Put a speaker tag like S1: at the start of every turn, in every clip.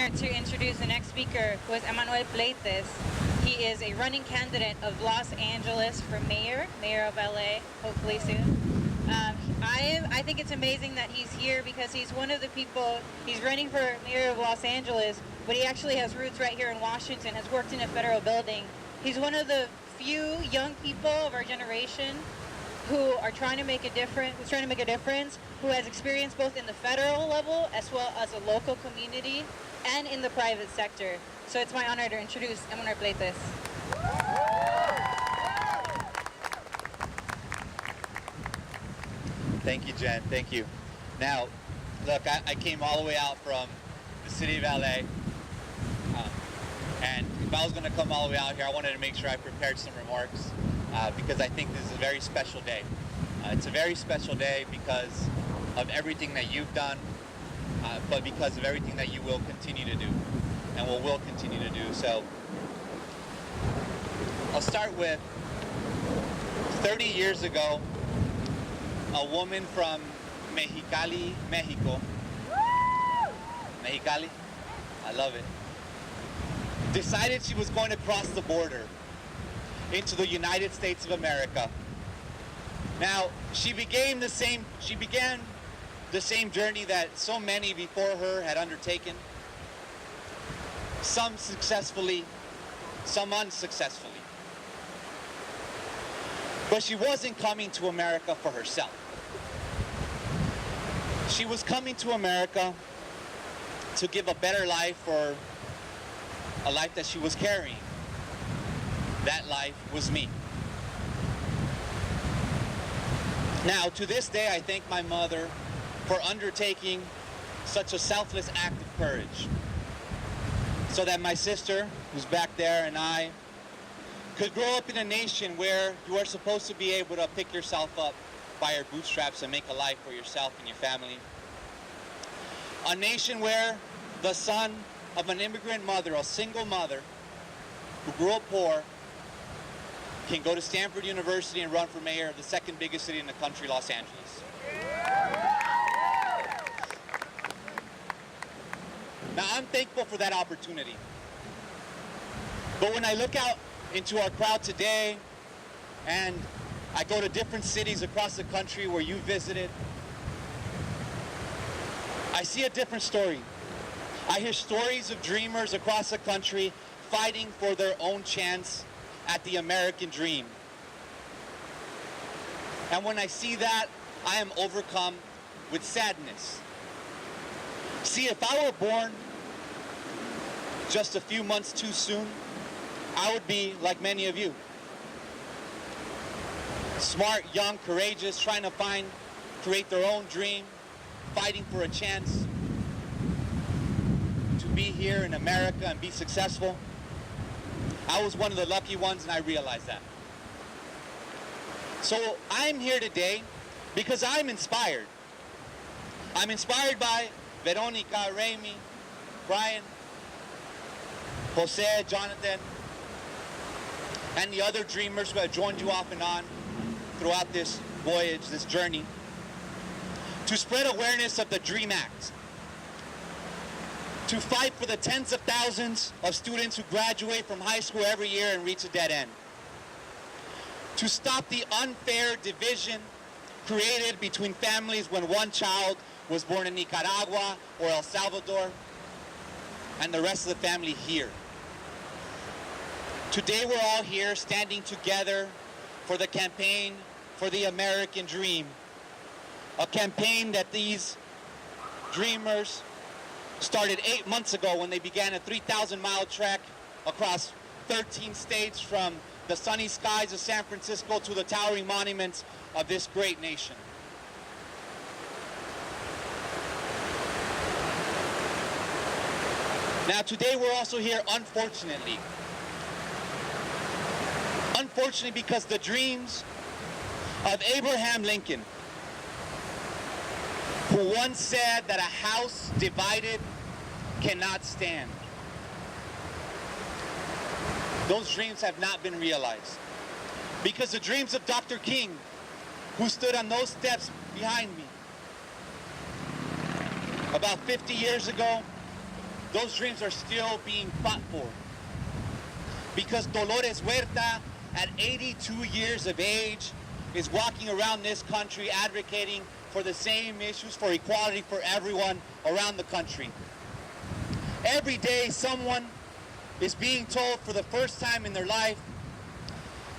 S1: honored to introduce the next speaker, who is Emanuel Pleitez. He is a running candidate of Los Angeles for mayor of LA, hopefully soon. I think it's amazing that he's here because he's one of the people, he's running for mayor of Los Angeles, but he actually has roots right here in Washington, has worked in a federal building. He's one of the few young people of our generation who are trying to make a difference, who has experience both in the federal level as well as a local community and in the private sector. So it's my honor to introduce Emanuel Pleitez.
S2: Thank you, Jen. Thank you. Now, look, I came all the way out from the city of LA, and if I was going to come all the way out here, I wanted to make sure I prepared some remarks because I think this is a very special day. It's a very special day because of everything that you've done, but because of everything that you will continue to do and will continue to do. So I'll start with 30 years ago, a woman from Mexicali, Mexico. Mexicali? I love it. Decided she was going to cross the border into the United States of America. Now, she began the same journey that so many before her had undertaken. Some successfully, some unsuccessfully. But she wasn't coming to America for herself. She was coming to America to give a better life for a life that she was carrying. That life was me. Now, to this day, I thank my mother for undertaking such a selfless act of courage so that my sister, who's back there, and I could grow up in a nation where you are supposed to be able to pick yourself up by your bootstraps and make a life for yourself and your family. A nation where the son of an immigrant mother, a single mother, who grew up poor, can go to Stanford University and run for mayor of the second biggest city in the country, Los Angeles. Now, I'm thankful for that opportunity. But when I look out into our crowd today, and I go to different cities across the country where you visited, I see a different story. I hear stories of dreamers across the country fighting for their own chance at the American dream. And when I see that, I am overcome with sadness. See, if I were born just a few months too soon, I would be like many of you. Smart, young, courageous, trying to create their own dream, fighting for a chance to be here in America and be successful. I was one of the lucky ones, and I realized that. So I'm here today because I'm inspired. I'm inspired by Veronica, Remy, Brian, Jose, Jonathan, and the other dreamers who have joined you off and on throughout this voyage, this journey, to spread awareness of the DREAM Act, to fight for the tens of thousands of students who graduate from high school every year and reach a dead end, to stop the unfair division created between families when one child was born in Nicaragua or El Salvador and the rest of the family here. Today we're all here standing together for the campaign for the American dream, a campaign that these dreamers started 8 months ago when they began a 3,000-mile trek across 13 states from the sunny skies of San Francisco to the towering monuments of this great nation. Now today we're also here, unfortunately because the dreams of Abraham Lincoln, who once said that a house divided cannot stand, those dreams have not been realized. Because the dreams of Dr. King, who stood on those steps behind me about 50 years ago, those dreams are still being fought for. Because Dolores Huerta, at 82 years of age, is walking around this country advocating for the same issues, for equality for everyone around the country. Every day, someone is being told for the first time in their life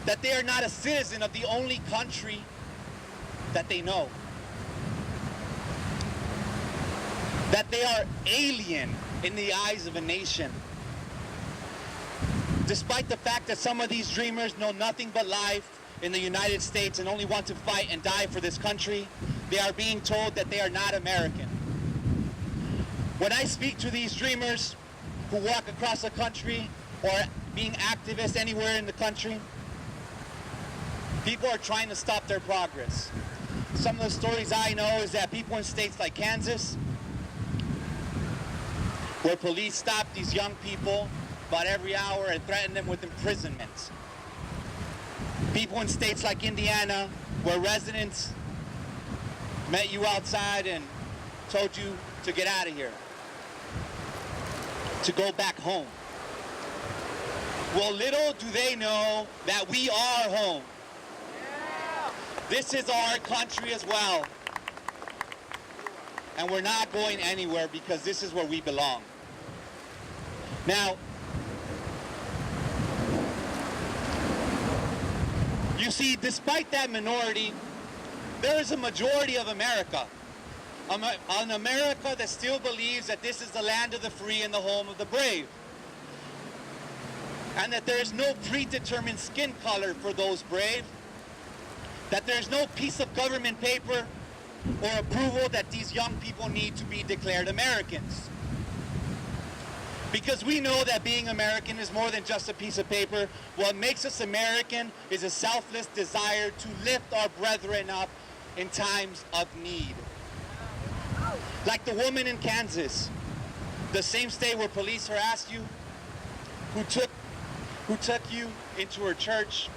S2: that they are not a citizen of the only country that they know. That they are alien in the eyes of a nation. Despite the fact that some of these dreamers know nothing but life in the United States and only want to fight and die for this country, they are being told that they are not American. When I speak to these dreamers who walk across the country or being activists anywhere in the country, people are trying to stop their progress. Some of the stories I know is that people in states like Kansas, where police stop these young people about every hour and threaten them with imprisonment. People in states like Indiana, where residents met you outside and told you to get out of here, to go back home. Well, little do they know that we are home. This is our country as well. And we're not going anywhere because this is where we belong. Now, you see, despite that minority, there is a majority of America. An America that still believes that this is the land of the free and the home of the brave. And that there is no predetermined skin color for those brave. That there is no piece of government paper or approval that these young people need to be declared Americans. Because we know that being American is more than just a piece of paper. What makes us American is a selfless desire to lift our brethren up in times of need. Like the woman in Kansas, the same state where police harassed you, who took you into her church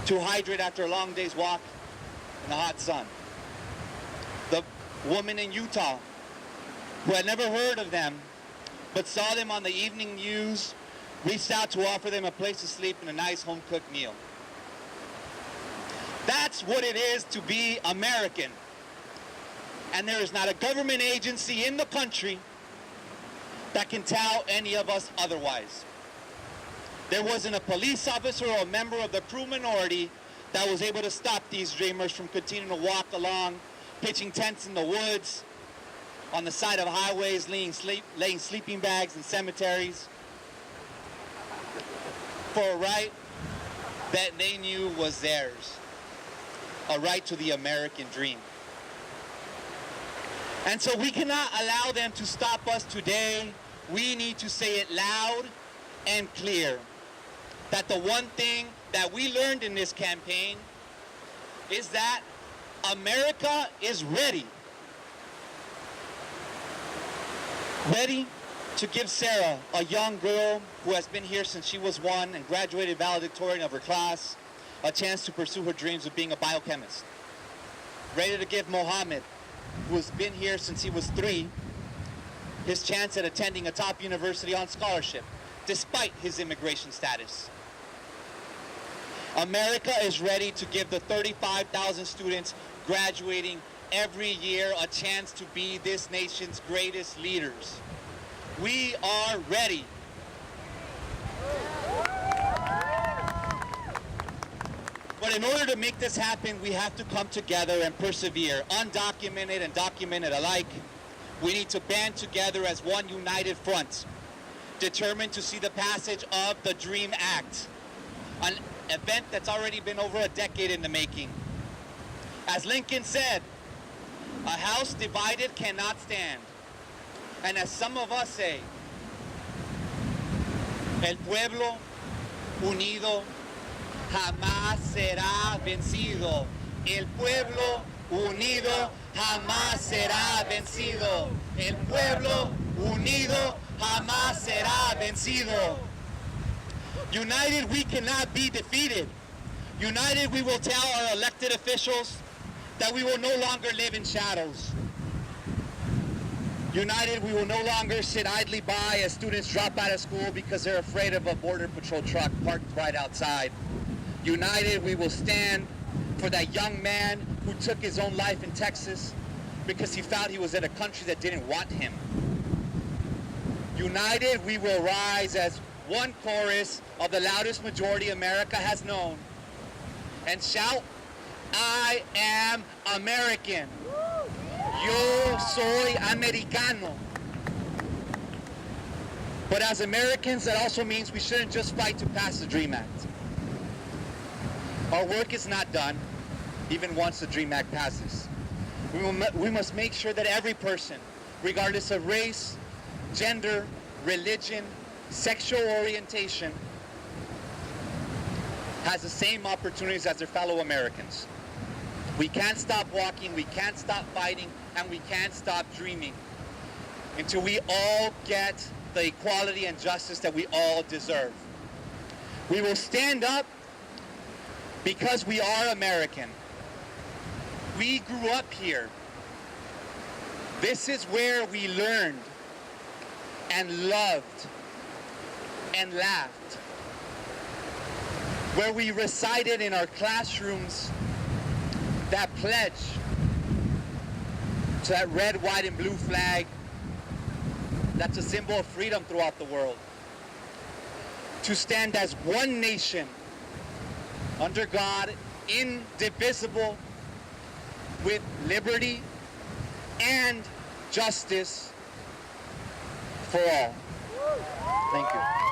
S2: to hydrate after a long day's walk in the hot sun. The woman in Utah, who had never heard of them, but saw them on the evening news, reached out to offer them a place to sleep and a nice home-cooked meal. That's what it is to be American. And there is not a government agency in the country that can tell any of us otherwise. There wasn't a police officer or a member of the crew minority that was able to stop these dreamers from continuing to walk along, pitching tents in the woods, on the side of highways, laying sleeping bags in cemeteries, for a right that they knew was theirs, a right to the American dream. And so we cannot allow them to stop us today. We need to say it loud and clear that the one thing that we learned in this campaign is that America is ready. Ready to give Sarah, a young girl who has been here since she was 1 and graduated valedictorian of her class, a chance to pursue her dreams of being a biochemist. Ready to give Mohammed, who has been here since he was 3, his chance at attending a top university on scholarship, despite his immigration status. America is ready to give the 35,000 students graduating every year a chance to be this nation's greatest leaders. We are ready. But in order to make this happen, we have to come together and persevere, undocumented and documented alike. We need to band together as one united front, determined to see the passage of the DREAM Act, an event that's already been over a decade in the making. As Lincoln said, a house divided cannot stand. And as some of us say, el pueblo unido jamás será vencido. El pueblo unido jamás será vencido. El pueblo unido jamás será vencido. United, we cannot be defeated. United, we will tell our elected officials that we will no longer live in shadows. United, we will no longer sit idly by as students drop out of school because they're afraid of a Border Patrol truck parked right outside. United, we will stand for that young man who took his own life in Texas because he felt he was in a country that didn't want him. United, we will rise as one chorus of the loudest majority America has known and shout, I am American. Yo soy americano. But as Americans, that also means we shouldn't just fight to pass the DREAM Act. Our work is not done, even once the DREAM Act passes. We must make sure that every person, regardless of race, gender, religion, sexual orientation, has the same opportunities as their fellow Americans. We can't stop walking, we can't stop fighting, and we can't stop dreaming until we all get the equality and justice that we all deserve. We will stand up because we are American. We grew up here. This is where we learned and loved and laughed. Where we recited in our classrooms that pledge to that red, white, and blue flag that's a symbol of freedom throughout the world. To stand as one nation under God, indivisible, with liberty and justice for all. Thank you.